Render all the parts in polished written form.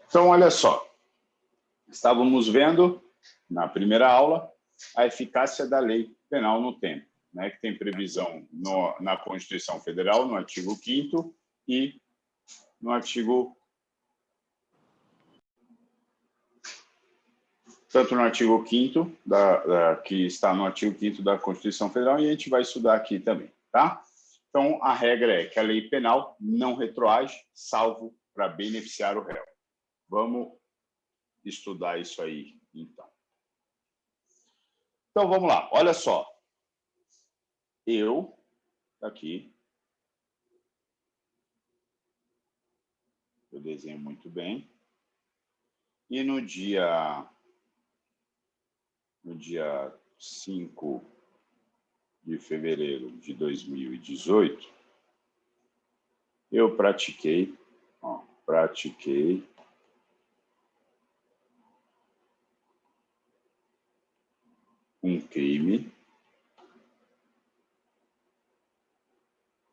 Então, olha só, estávamos vendo na primeira aula a eficácia da lei penal no tempo, né, que tem previsão na Constituição Federal, no artigo 5º e no artigo... Tanto no artigo 5º, que está no artigo 5º da Constituição Federal, e a gente vai estudar aqui também, tá? Então, a regra é que a lei penal não retroage, salvo para beneficiar o réu. Vamos estudar isso aí, então. Então, vamos lá. Olha só. Aqui, eu desenho muito bem. E no dia 5 de fevereiro de 2018, eu pratiquei um crime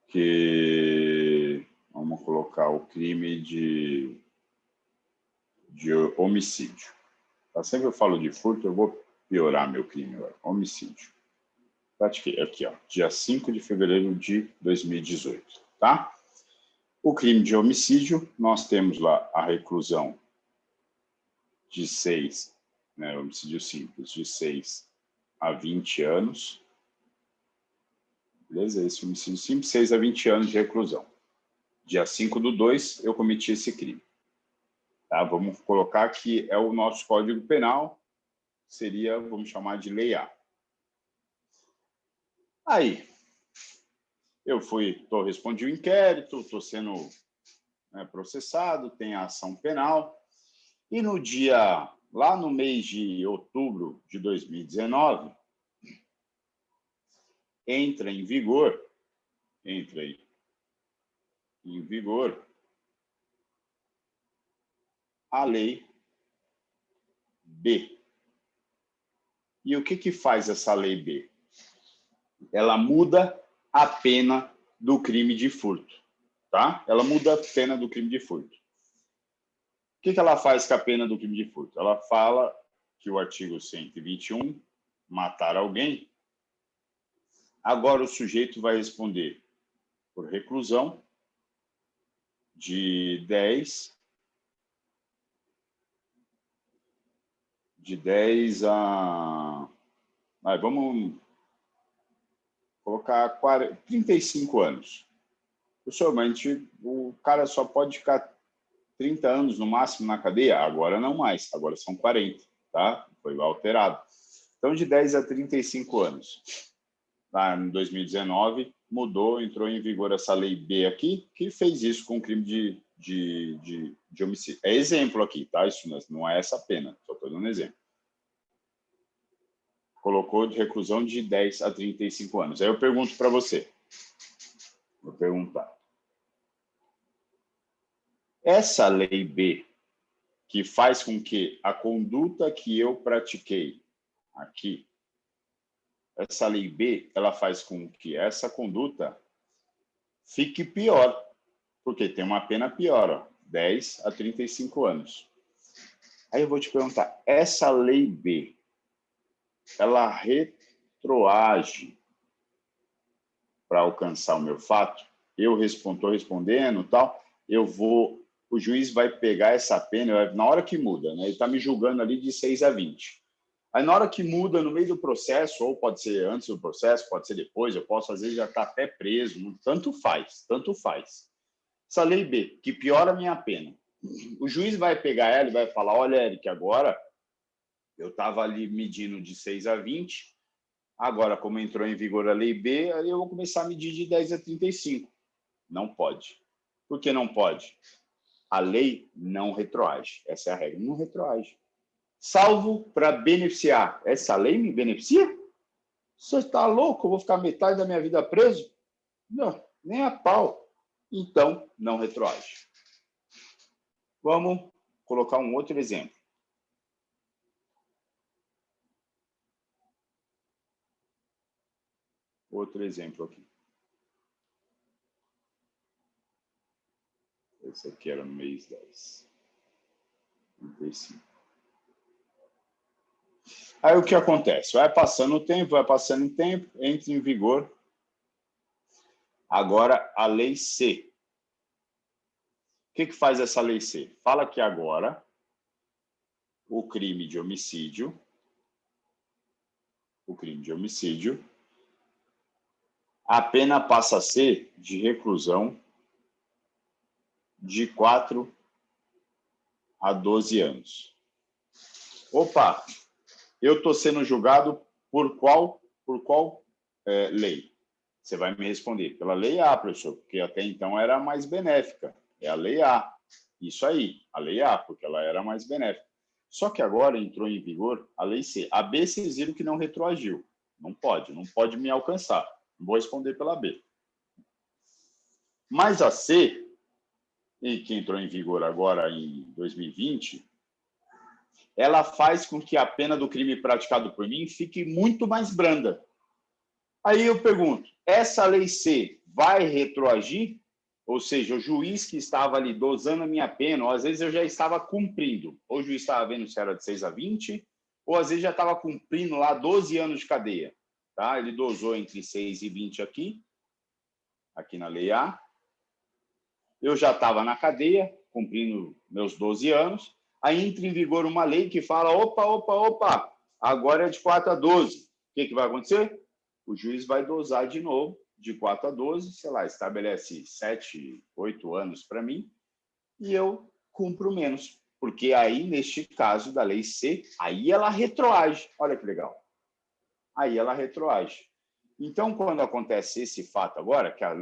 que, vamos colocar o crime de homicídio. Tá? Sempre eu falo de furto, eu vou piorar meu crime agora. Homicídio. Pratiquei aqui, ó, dia 5 de fevereiro de 2018, tá? O crime de homicídio, nós temos lá a reclusão de 6, né, homicídio simples, de 6 a 20 anos. Beleza? Esse homicídio simples, 6 a 20 anos de reclusão. Dia 5/2, eu cometi esse crime. Tá? Vamos colocar que é o nosso Código Penal, seria, vamos chamar de Lei A. Aí, respondi o inquérito, estou sendo processado, tem a ação penal, e lá no mês de outubro de 2019, entra em vigor a Lei B. E o que faz essa Lei B? Ela muda a pena do crime de furto, tá? Ela muda a pena do crime de furto. O que ela faz com a pena do crime de furto? Ela fala que o artigo 121, matar alguém, agora o sujeito vai responder por reclusão de 10 a... vamos colocar 35 anos. Professor, mas o cara só pode ficar 30 anos no máximo na cadeia? Agora não mais, agora são 40, tá? Foi alterado. Então, de 10 a 35 anos. Lá em 2019, mudou, entrou em vigor essa Lei B aqui, que fez isso com o crime de homicídio. É exemplo aqui, tá? Isso não é essa pena, só estou dando um exemplo. Colocou de reclusão de 10 a 35 anos. Aí eu pergunto para você. Vou perguntar. Essa Lei B, que faz com que a conduta que eu pratiquei aqui, essa Lei B, ela faz com que essa conduta fique pior, porque tem uma pena pior, ó, 10 a 35 anos. Aí eu vou te perguntar, essa Lei B, ela retroage para alcançar o meu fato? Eu estou respondendo, tal, o juiz vai pegar essa pena, na hora que muda, né? Ele está me julgando ali de 6 a 20. Aí, na hora que muda, no meio do processo, ou pode ser antes do processo, pode ser depois, eu posso, às vezes, já estar até preso, tanto faz, tanto faz. Essa Lei B, que piora a minha pena, o juiz vai pegar ela e vai falar, olha, Eric, agora eu estava ali medindo de 6 a 20, agora, como entrou em vigor a Lei B, aí eu vou começar a medir de 10 a 35. Não pode. Por que não pode? A lei não retroage. Essa é a regra, não retroage. Salvo para beneficiar. Essa lei me beneficia? Você está louco? Eu vou ficar metade da minha vida preso? Não, nem a pau. Então, não retroage. Vamos colocar um outro exemplo. Outro exemplo aqui. Esse aqui era no mês 10. 35. Aí o que acontece? Vai passando o tempo, vai passando o tempo, entra em vigor agora a Lei C. O que faz essa Lei C? Fala que agora o crime de homicídio, a pena passa a ser de reclusão de 4 a 12 anos. Opa, eu estou sendo julgado por qual lei? Você vai me responder, pela Lei A, professor, porque até então era a mais benéfica. É a Lei A. Isso aí, a Lei A, porque ela era mais benéfica. Só que agora entrou em vigor a Lei C. A B, vocês viram que não retroagiu. Não pode me alcançar. Não vou responder pela B. Mas a C, que entrou em vigor agora em 2020, ela faz com que a pena do crime praticado por mim fique muito mais branda. Aí eu pergunto, essa Lei C vai retroagir? Ou seja, o juiz que estava ali dosando a minha pena, ou às vezes eu já estava cumprindo, ou o juiz estava vendo se era de 6 a 20, ou às vezes já estava cumprindo lá 12 anos de cadeia. Tá? Ele dosou entre 6 e 20 aqui na Lei A. Eu já estava na cadeia, cumprindo meus 12 anos. Aí entra em vigor uma lei que fala, opa, agora é de 4 a 12. O que vai acontecer? O juiz vai dosar de novo, de 4 a 12, sei lá, estabelece 7, 8 anos para mim, e eu cumpro menos. Porque aí, neste caso da Lei C, aí ela retroage. Olha que legal. Aí ela retroage. Então, quando acontece esse fato agora, que a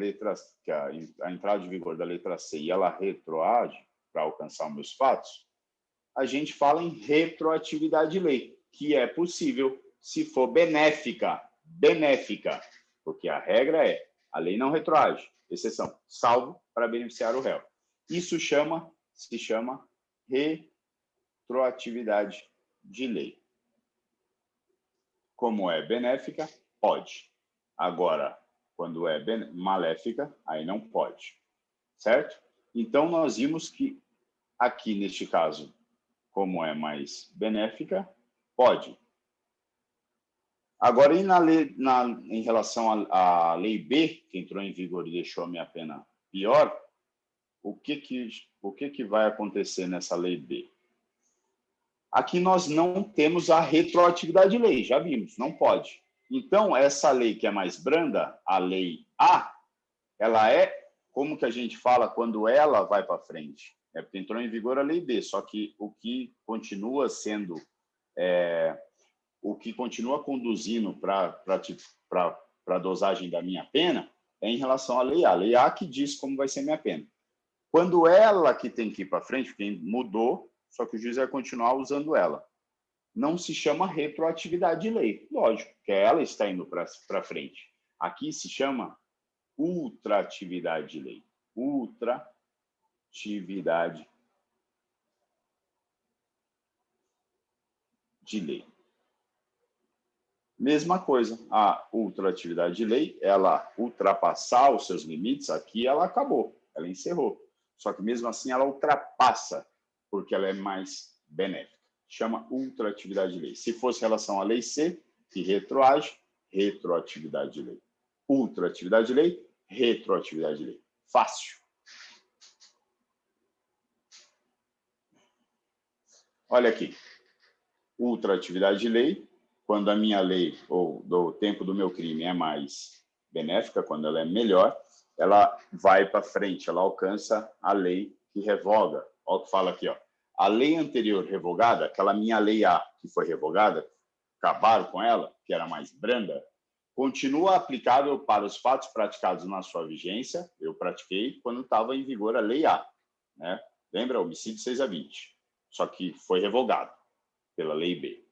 entrada de vigor da letra C e ela retroage para alcançar os meus fatos, a gente fala em retroatividade de lei, que é possível se for benéfica, porque a regra é a lei não retroage, exceção, salvo para beneficiar o réu. Isso se chama retroatividade de lei. Como é benéfica, pode. Agora, quando é maléfica, aí não pode. Certo? Então, nós vimos que aqui, neste caso, como é mais benéfica, pode. Agora, e em relação à Lei B, que entrou em vigor e deixou a minha pena pior, o que vai acontecer nessa Lei B? Aqui nós não temos a retroatividade de lei, já vimos, não pode. Então, essa lei que é mais branda, a Lei A, ela é, como que a gente fala quando ela vai para frente? É porque entrou em vigor a Lei B, só que o que continua sendo, o que continua conduzindo para a dosagem da minha pena é em relação à Lei A. A Lei A que diz como vai ser minha pena. Quando ela que tem que ir para frente, porque mudou, só que o juiz vai continuar usando ela. Não se chama retroatividade de lei. Lógico, que ela está indo para frente. Aqui se chama ultratividade de lei. Ultratividade de lei. Mesma coisa, a ultratividade de lei, ela ultrapassar os seus limites, aqui ela acabou, ela encerrou. Só que mesmo assim ela ultrapassa, porque ela é mais benéfica. Chama ultratividade de lei. Se fosse em relação à Lei C, que retroage, retroatividade de lei. Ultratividade de lei, retroatividade de lei. Fácil. Olha aqui. Ultratividade de lei, quando a minha lei ou do tempo do meu crime é mais benéfica, quando ela é melhor, ela vai para frente, ela alcança a lei que revoga. Olha o que fala aqui, ó. A lei anterior revogada, aquela minha Lei A que foi revogada, acabaram com ela, que era mais branda, continua aplicável para os fatos praticados na sua vigência, eu pratiquei quando estava em vigor a Lei A. Né? Lembra? Homicídio 6 a 20. Só que foi revogado pela Lei B.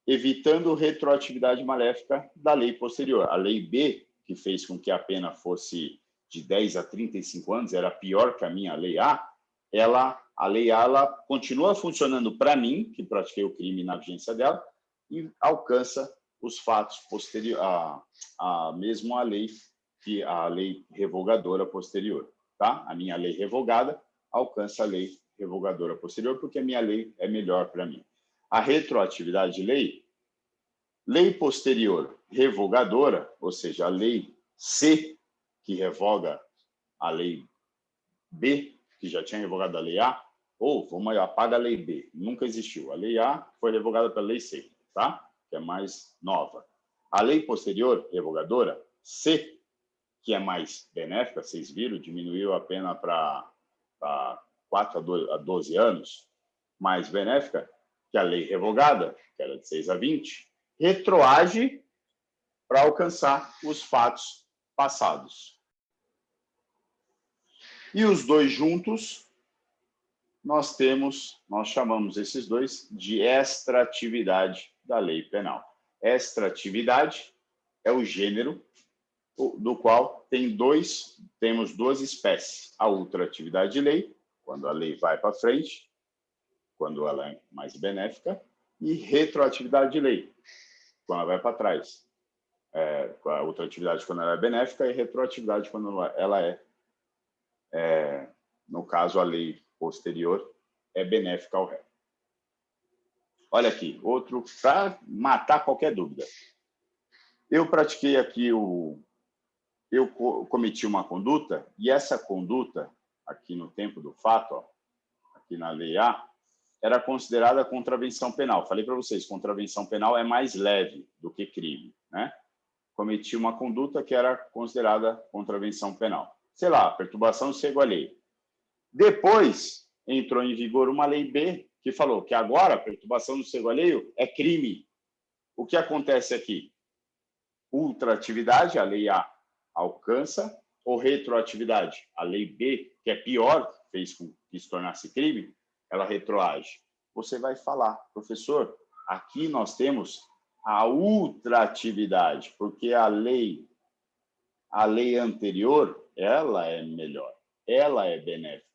Evitando retroatividade maléfica da lei posterior. A Lei B, que fez com que a pena fosse de 10 a 35 anos, era pior que a minha Lei A, a Lei A ela continua funcionando para mim, que pratiquei o crime na vigência dela, e alcança os fatos posteriores, mesmo a lei revogadora posterior. Tá? A minha lei revogada alcança a lei revogadora posterior, porque a minha lei é melhor para mim. A retroatividade de lei, lei posterior revogadora, ou seja, a lei C, que revoga a lei B, que já tinha revogado a lei A, ou vamos apaga a lei B, nunca existiu. A lei A foi revogada pela lei C, tá? Que é mais nova. A lei posterior revogadora, C, que é mais benéfica, vocês viram, diminuiu a pena para 4 a 12 anos, mais benéfica que a lei revogada, que era de 6 a 20, retroage para alcançar os fatos passados. E os dois juntos, nós chamamos esses dois de extratividade da lei penal. Extratividade é o gênero do qual temos duas espécies. A ultratividade de lei, quando a lei vai para frente, quando ela é mais benéfica, e retroatividade de lei, quando ela vai para trás. A ultratividade quando ela é benéfica e retroatividade quando ela no caso, a lei posterior é benéfica ao réu. Olha aqui, outro para matar qualquer dúvida. Eu pratiquei aqui eu cometi uma conduta, e essa conduta, aqui no tempo do fato, ó, aqui na lei A, era considerada contravenção penal. Falei para vocês, contravenção penal é mais leve do que crime, né? Cometi uma conduta que era considerada contravenção penal. Sei lá, perturbação do sossego alheio. Depois, entrou em vigor uma lei B, que falou que agora a perturbação do sossego alheio é crime. O que acontece aqui? Ultratividade, a lei A alcança, ou retroatividade, a lei B, que é pior, fez com que se tornasse crime, ela retroage. Você vai falar, professor, aqui nós temos a ultratividade, porque a lei anterior, ela é melhor, ela é benéfica.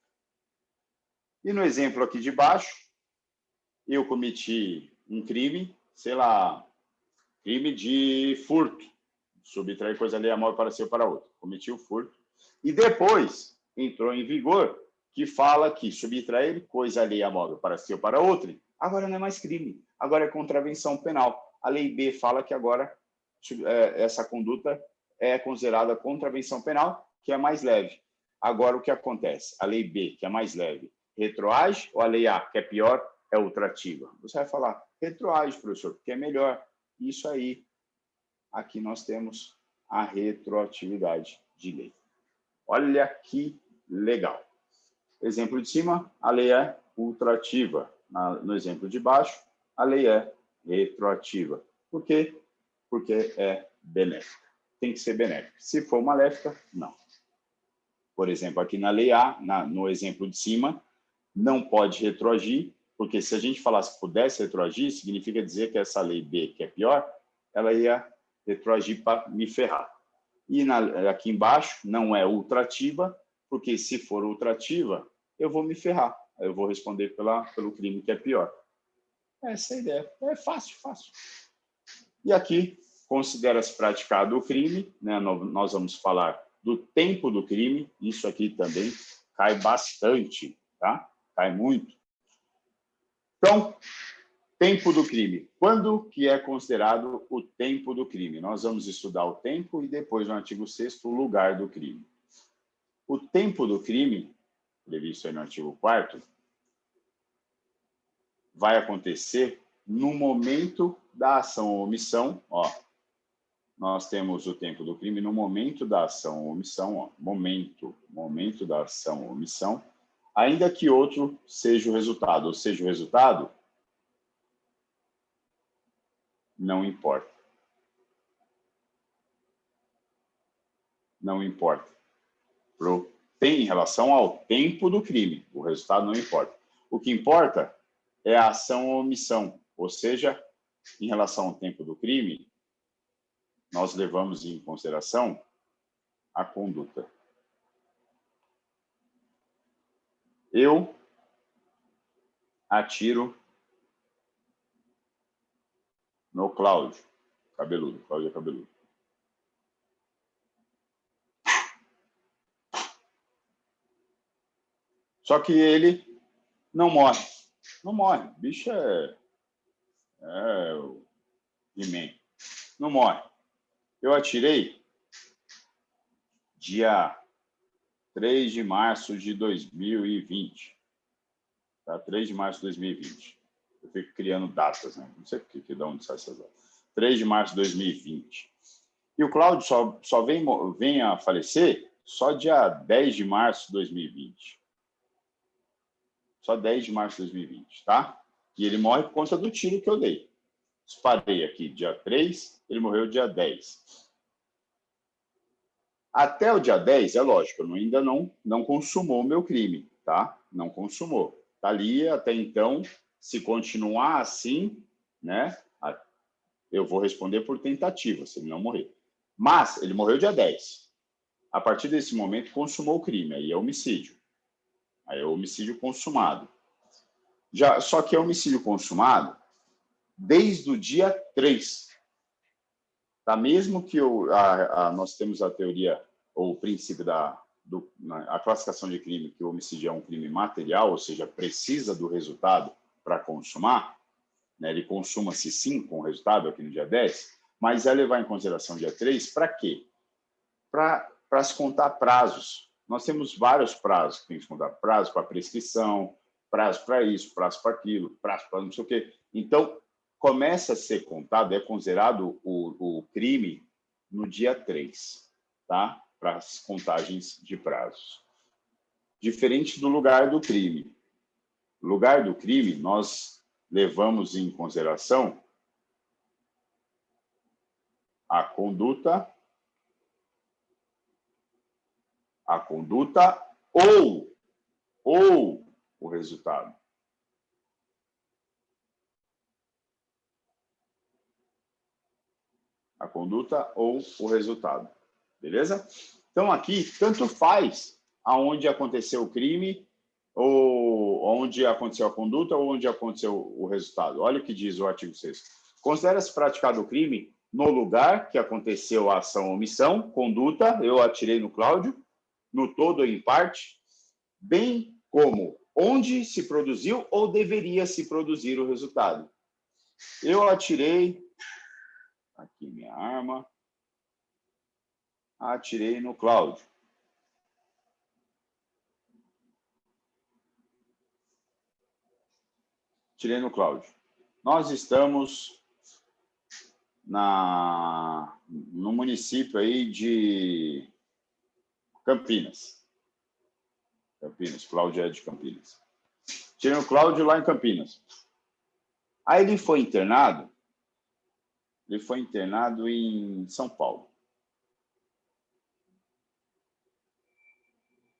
E no exemplo aqui de baixo, eu cometi um crime, sei lá, crime de furto, subtrair coisa alheia móvel para si ou para outro. Cometi o furto. E depois entrou em vigor que fala que subtrair coisa alheia móvel para si ou para outro, agora não é mais crime, agora é contravenção penal. A lei B fala que agora essa conduta é considerada contravenção penal, que é mais leve. Agora, o que acontece? A lei B, que é mais leve, retroage, ou a lei A, que é pior, é ultrativa? Você vai falar, retroage, professor, porque é melhor. Isso aí. Aqui nós temos a retroatividade de lei. Olha que legal. Exemplo de cima, a lei é ultrativa. No exemplo de baixo, a lei é retroativa. Por quê? Porque é benéfica. Tem que ser benéfica. Se for maléfica, não. Por exemplo, aqui na lei A, no exemplo de cima, não pode retroagir, porque se a gente falasse que pudesse retroagir, significa dizer que essa lei B, que é pior, ela ia retroagir para me ferrar. E aqui embaixo não é ultrativa, porque se for ultrativa, eu vou me ferrar. Eu vou responder pelo crime que é pior. Essa é a ideia. É fácil, fácil. E aqui, considera-se praticado o crime, né? Nós vamos falar do tempo do crime. Isso aqui também cai bastante, tá? Cai muito. Então, tempo do crime. Quando que é considerado o tempo do crime? Nós vamos estudar o tempo e depois, no artigo 6º, o lugar do crime. O tempo do crime, previsto aí no artigo 4º, vai acontecer no momento da ação ou omissão. Ó, nós temos o tempo do crime no momento da ação ou omissão. Ó, momento da ação ou omissão, ainda que outro seja o resultado. Ou seja, o resultado não importa. Não importa. Tem em relação ao tempo do crime. O resultado não importa. O que importa é a ação ou omissão. Ou seja, em relação ao tempo do crime, nós levamos em consideração a conduta. Eu atiro no Cláudio cabeludo. Cláudio cabeludo. Só que ele Não morre. Não morre. O bicho é o He-Man. Não morre. Eu atirei dia 3 de março de 2020. Tá? 3 de março de 2020. Eu fico criando datas, né? Não sei por que de onde sai essas datas. 3 de março de 2020. E o Cláudio só vem a falecer só dia 10 de março de 2020. Só 10 de março de 2020, tá? E ele morre por conta do tiro que eu dei. Disparei aqui dia 3, ele morreu dia 10. Até o dia 10, é lógico, ainda não consumou o meu crime, tá? Não consumou. Tá ali até então, se continuar assim, né? Eu vou responder por tentativa, se ele não morrer. Mas ele morreu dia 10. A partir desse momento, consumou o crime. Aí é homicídio. Aí é homicídio consumado. Só que é homicídio consumado desde o dia 3. Tá? Mesmo que nós temos a teoria, ou o princípio a classificação de crime, que o homicídio é um crime material, ou seja, precisa do resultado para consumar, né? Ele consuma-se sim com o resultado aqui no dia 10, mas é levar em consideração o dia 3 para quê? Para se contar prazos. Nós temos vários prazos que tem que contar. Prazo para prescrição, prazo para isso, prazo para aquilo, prazo para não sei o quê. Então, começa a ser contado, é considerado o crime no dia 3, tá? Para as contagens de prazos. Diferente do lugar do crime. Lugar do crime, nós levamos em consideração a conduta ou o resultado. A conduta ou o resultado. Beleza? Então, aqui, tanto faz aonde aconteceu o crime, ou onde aconteceu a conduta, ou onde aconteceu o resultado. Olha o que diz o artigo 6º. Considera-se praticado o crime no lugar que aconteceu a ação ou omissão, conduta, eu atirei no Cláudio, no todo ou em parte, bem como onde se produziu ou deveria se produzir o resultado. Eu atirei, aqui minha arma, atirei no Cláudio. Atirei no Cláudio. Nós estamos no município aí de Campinas. Cláudio é de Campinas. Tirei o Cláudio lá em Campinas. Aí ele foi internado em São Paulo.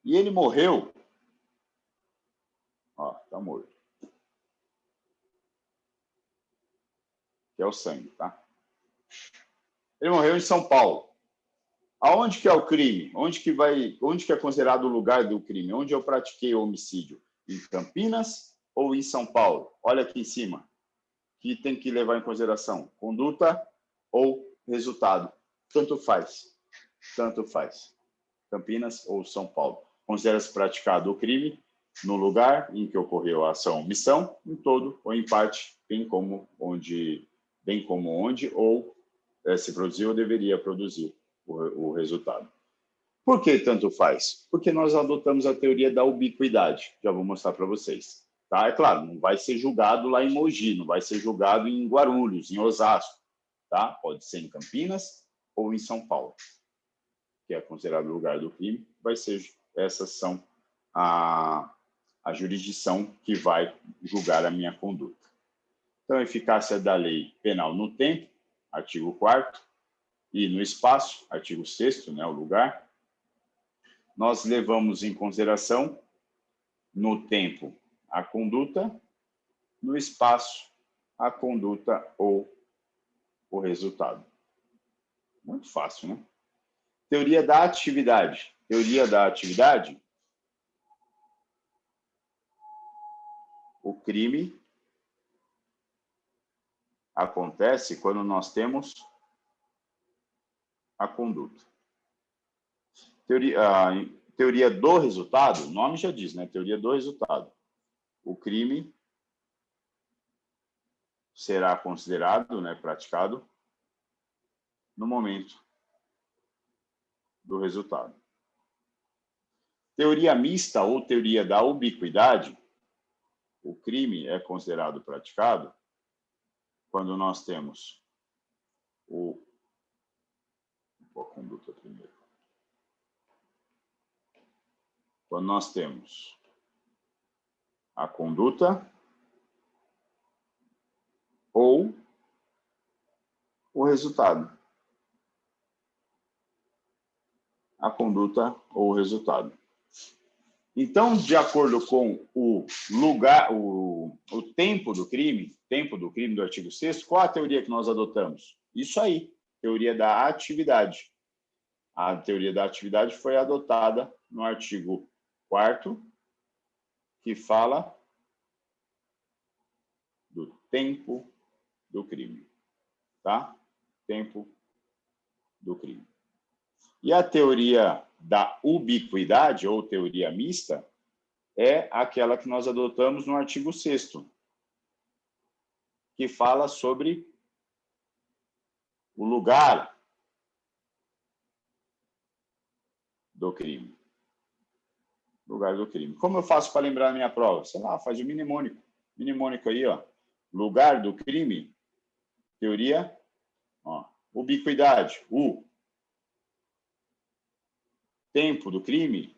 E ele morreu. Ó, tá morto. Que é o sangue, tá? Ele morreu em São Paulo. Aonde que é o crime? Onde que é considerado o lugar do crime? Onde eu pratiquei o homicídio? Em Campinas ou em São Paulo? Olha aqui em cima. Que tem que levar em consideração conduta ou resultado. Tanto faz. Campinas ou São Paulo. Considera-se praticado o crime no lugar em que ocorreu a ação ou omissão, em todo ou em parte, bem como onde ou se produziu ou deveria produzir o resultado. Por que tanto faz? Porque nós adotamos a teoria da ubiquidade. Já vou mostrar para vocês. Tá? É claro, não vai ser julgado lá em Mogi, não vai ser julgado em Guarulhos, em Osasco. Tá? Pode ser em Campinas ou em São Paulo, que é considerado o lugar do crime. Essas são a jurisdição que vai julgar a minha conduta. Então, a eficácia da lei penal no tempo, artigo 4º, e no espaço, artigo 6º, né, o lugar. Nós levamos em consideração, no tempo, a conduta, no espaço, a conduta ou o resultado. Muito fácil, né? Teoria da atividade. Teoria da atividade, o crime acontece quando nós temos a conduta. Teoria do resultado, o nome já diz, né? Teoria do resultado. o crime será considerado, né, praticado no momento do resultado. Teoria mista ou teoria da ubiquidade, o crime é considerado praticado quando nós temos a conduta primeiro. Quando nós temos a conduta ou o resultado. A conduta ou o resultado. Então, de acordo com o lugar, o tempo do crime do artigo 6º, qual a teoria que nós adotamos? Isso aí, teoria da atividade. A teoria da atividade foi adotada no artigo 4º, que fala do tempo do crime, tá? Tempo do crime. E a teoria da ubiquidade, ou teoria mista, é aquela que nós adotamos no artigo 6º, que fala sobre o lugar do crime. Lugar do crime. Como eu faço para lembrar a minha prova? Sei lá, faz o mnemônico. Mnemônico aí, ó. Lugar do crime, teoria, ó, ubiquidade, U. Tempo do crime,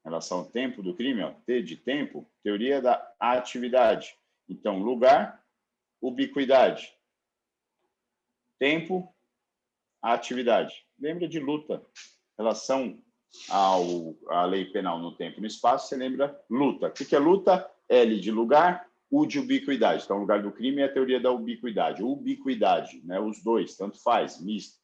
relação ao tempo do crime, ó, T de tempo, teoria da atividade. Então, lugar, ubiquidade. Tempo, atividade. Lembra de luta. Relação à lei penal no tempo e no espaço, você lembra luta. O que é luta? L de lugar, U de ubiquidade. Então, o lugar do crime é a teoria da ubiquidade. Ubiquidade, né? Os dois, tanto faz, misto.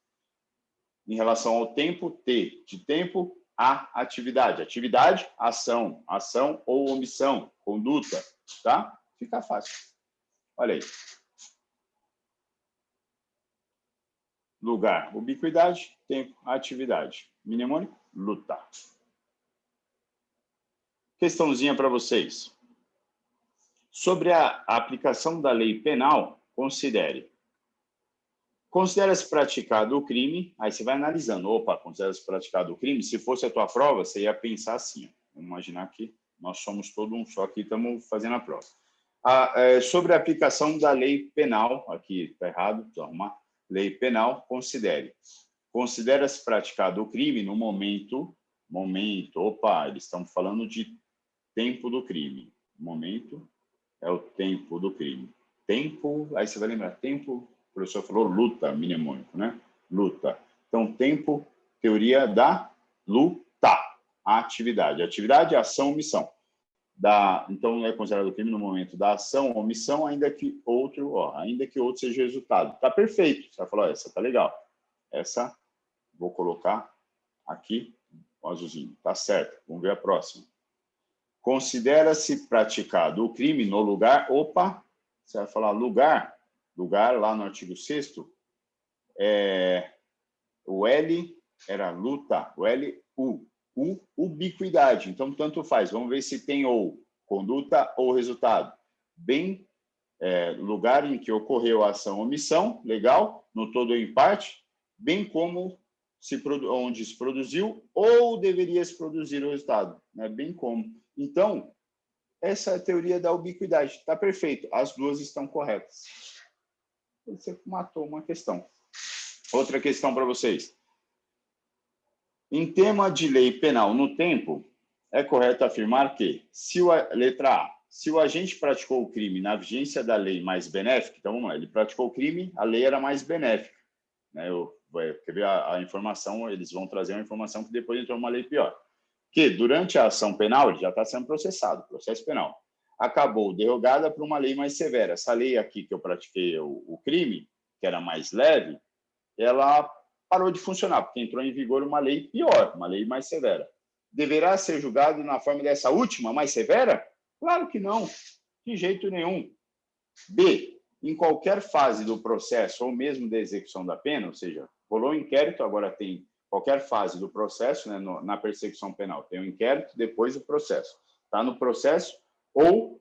Em relação ao tempo, T de tempo, A, atividade. Atividade, ação. Ação ou omissão, conduta, tá? Fica fácil. Olha aí. Lugar, ubiquidade, tempo, atividade. Mnemônico, luta. Questãozinha para vocês. Sobre a aplicação da lei penal, considera-se praticado o crime, aí você vai analisando, opa, considera-se praticado o crime, se fosse a tua prova, você ia pensar assim, ó, vamos imaginar que nós somos todo um só aqui, estamos fazendo a prova. Sobre a aplicação da lei penal, aqui está errado, vou arrumar, lei penal, considera-se praticado o crime no momento, opa, eles estão falando de tempo do crime, momento é o tempo do crime. Tempo, aí você vai lembrar, tempo, o professor falou luta, mnemônico, né? Luta. Então, tempo, teoria da luta, atividade. Atividade, ação, omissão. Então, é considerado crime no momento da ação, omissão, ainda que outro seja o resultado. Tá perfeito. Você vai falar, essa tá legal. Essa, vou colocar aqui, o azulzinho. Tá certo. Vamos ver a próxima. Considera-se praticado o crime no lugar... Opa! Você vai falar lugar lá no artigo 6º, o L era luta, o L, U, ubiquidade. Então, tanto faz. Vamos ver se tem ou conduta ou resultado. Bem, lugar em que ocorreu a ação ou omissão, legal, no todo ou em parte, bem como onde se produziu ou deveria se produzir o resultado, né? Bem como. Então, essa é a teoria da ubiquidade. Está perfeito. As duas estão corretas. Você matou uma questão. Outra questão para vocês. Em tema de lei penal no tempo, é correto afirmar que, letra A, se o agente praticou o crime na vigência da lei mais benéfica, então vamos lá, ele praticou o crime, a lei era mais benéfica. Né? Quer ver a informação, eles vão trazer uma informação que depois entrou uma lei pior. Que durante a ação penal, ele já está sendo processado, processo penal, acabou derrogada por uma lei mais severa. Essa lei aqui que eu pratiquei o crime, que era mais leve, ela parou de funcionar, porque entrou em vigor uma lei pior, uma lei mais severa. Deverá ser julgado na forma dessa última, mais severa? Claro que não, de jeito nenhum. B, em qualquer fase do processo ou mesmo da execução da pena, ou seja, rolou o inquérito, agora tem qualquer fase do processo, né, na persecução penal. Tem o inquérito, depois o processo. está no processo ou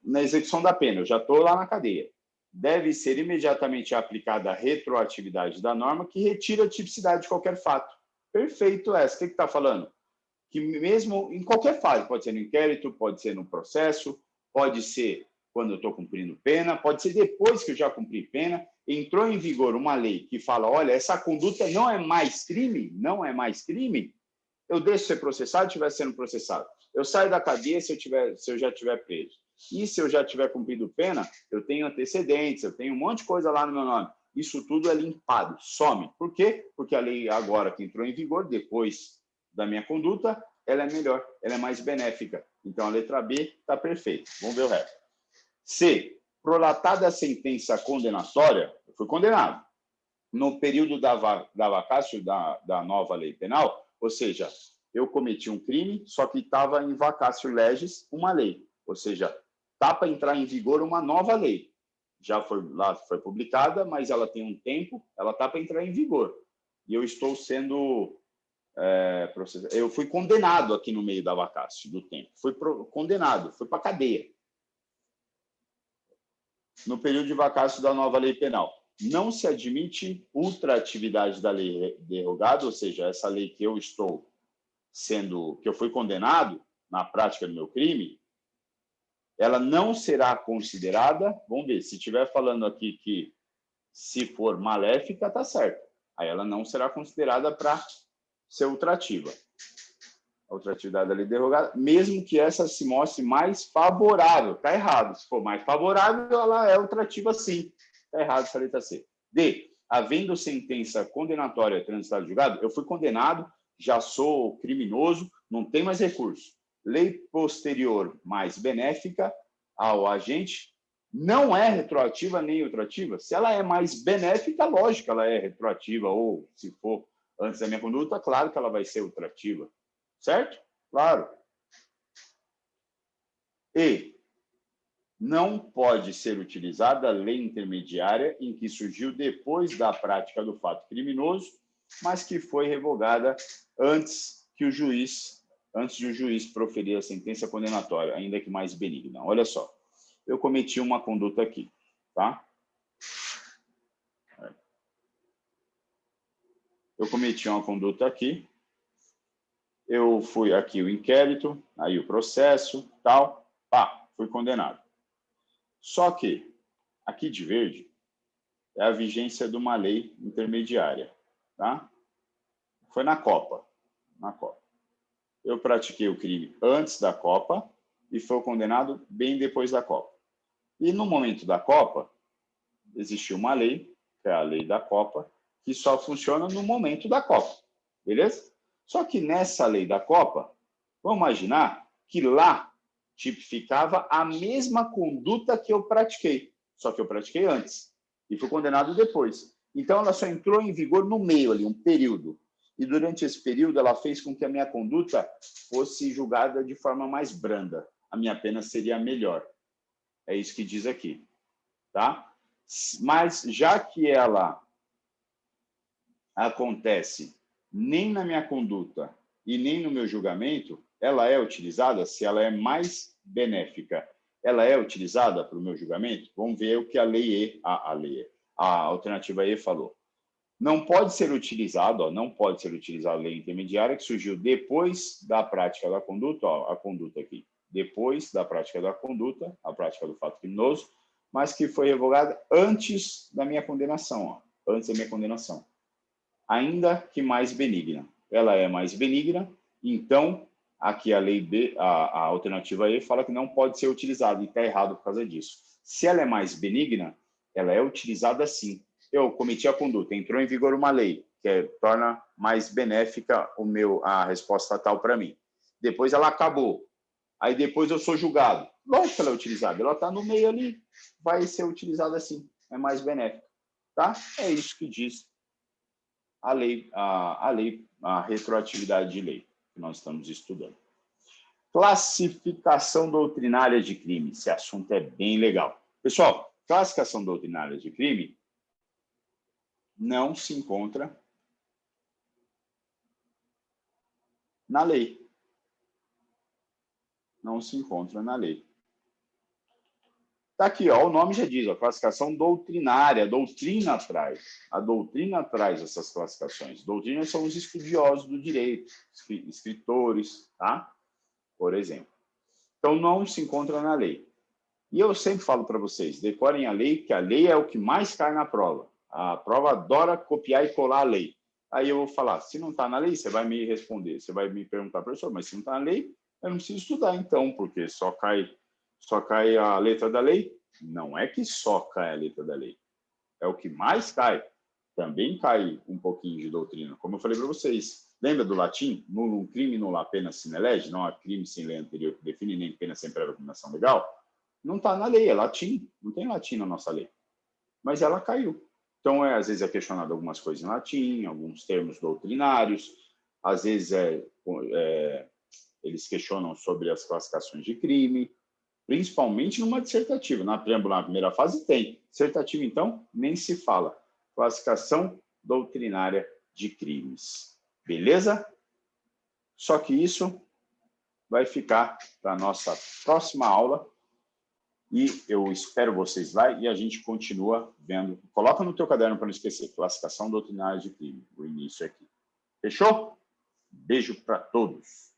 na execução da pena, eu já estou lá na cadeia. Deve ser imediatamente aplicada a retroatividade da norma que retira a tipicidade de qualquer fato. Perfeito essa. O que está falando? Que mesmo em qualquer fase, pode ser no inquérito, pode ser no processo, pode ser quando eu estou cumprindo pena, pode ser depois que eu já cumpri pena, entrou em vigor uma lei que fala, olha, essa conduta não é mais crime, eu deixo ser processado se estiver sendo processado. Eu saio da cadeia se eu já estiver preso. E se eu já tiver cumprido pena, eu tenho antecedentes, eu tenho um monte de coisa lá no meu nome. Isso tudo é limpado, some. Por quê? Porque a lei agora que entrou em vigor, depois da minha conduta, ela é melhor, ela é mais benéfica. Então, a letra B está perfeita. Vamos ver o resto. C. Prolatada a sentença condenatória, eu fui condenado. No período da vacácio da nova lei penal, ou seja, eu cometi um crime, só que estava em vacácio legis uma lei. Ou seja, está para entrar em vigor uma nova lei. Já foi publicada, mas ela tem um tempo, ela está para entrar em vigor. E eu estou sendo processado. Eu fui condenado aqui no meio da vacácio do tempo. Fui condenado, fui para a cadeia. No período de vacácio da nova lei penal. Não se admite ultraatividade da lei derrogada, ou seja, essa lei que eu estou que eu fui condenado na prática do meu crime, ela não será considerada, vamos ver, se estiver falando aqui que se for maléfica, tá certo. Aí ela não será considerada para ser ultrativa. A ultratividade da lei derrogada, mesmo que essa se mostre mais favorável. Está errado. Se for mais favorável, ela é ultrativa sim. Está errado essa letra C. D. Havendo sentença condenatória transitada em julgado, eu fui condenado, já sou criminoso, não tem mais recurso. Lei posterior mais benéfica ao agente não é retroativa nem ultrativa. Se ela é mais benéfica, lógico, ela é retroativa, ou se for antes da minha conduta, claro que ela vai ser ultrativa. Certo? Claro. E não pode ser utilizada a lei intermediária em que surgiu depois da prática do fato criminoso, mas que foi revogada antes de o juiz proferir a sentença condenatória, ainda que mais benigna. Olha só, eu cometi uma conduta aqui, tá? Eu cometi uma conduta aqui, eu fui aqui o inquérito, aí o processo, tal, pá, fui condenado. Só que, aqui de verde, é a vigência de uma lei intermediária, tá? Foi na Copa. Eu pratiquei o crime antes da Copa e fui condenado bem depois da Copa. E no momento da Copa, existiu uma lei, que é a lei da Copa, que só funciona no momento da Copa, beleza? Só que nessa lei da Copa, vamos imaginar que lá tipificava a mesma conduta que eu pratiquei, só que eu pratiquei antes e fui condenado depois. Então, ela só entrou em vigor no meio ali, um período. E durante esse período, ela fez com que a minha conduta fosse julgada de forma mais branda. A minha pena seria melhor. É isso que diz aqui, tá? Mas, já que ela acontece nem na minha conduta e nem no meu julgamento, ela é utilizada se ela é mais benéfica. Ela é utilizada para o meu julgamento? Vamos ver o que a alternativa E falou. Não pode ser utilizado, não pode ser utilizada a lei intermediária que surgiu depois da prática da conduta, a conduta aqui, depois da prática da conduta, a prática do fato criminoso, mas que foi revogada antes da minha condenação, antes da minha condenação. Ainda que mais benigna. Ela é mais benigna, então aqui a lei B, a alternativa E fala que não pode ser utilizada, e está errado por causa disso. Se ela é mais benigna, ela é utilizada sim. Eu cometi a conduta, entrou em vigor uma lei que torna mais benéfica a resposta fatal para mim. Depois ela acabou. Aí depois eu sou julgado. Lógico que ela é utilizada, ela está no meio ali, vai ser utilizada sim, é mais benéfica. Tá? É isso que diz a retroatividade de lei que nós estamos estudando. Classificação doutrinária de crime. Esse assunto é bem legal. Pessoal, classificação doutrinária de crime não se encontra na lei. não se encontra na lei. Está aqui, ó, o nome já diz, a classificação doutrinária, a doutrina traz essas classificações. Doutrinas são os estudiosos do direito, escritores, tá? Por exemplo. Então, não se encontra na lei. E eu sempre falo para vocês, decorem a lei, que a lei é o que mais cai na prova. A prova adora copiar e colar a lei. Aí eu vou falar, se não está na lei, você vai me responder, você vai me perguntar, professor, mas se não está na lei, eu não preciso estudar então, porque só cai a letra da lei? Não é que só cai a letra da lei. É o que mais cai. Também cai um pouquinho de doutrina. Como eu falei para vocês, lembra do latim? Nullum crime nulla pena sine lege? Não há crime sem lei anterior que define, nem pena sem prévia combinação legal? Não está na lei, é latim. Não tem latim na nossa lei. Mas ela caiu. Então, às vezes é questionado algumas coisas em latim, alguns termos doutrinários, às vezes eles questionam sobre as classificações de crime, principalmente numa dissertativa. Na preâmbula, na primeira fase, tem. Dissertativa, então, nem se fala. Classificação doutrinária de crimes. Beleza? Só que isso vai ficar para a nossa próxima aula. E eu espero vocês lá e a gente continua vendo. Coloca no teu caderno para não esquecer. Classificação doutrinária de crime. O início aqui. Fechou? Beijo para todos.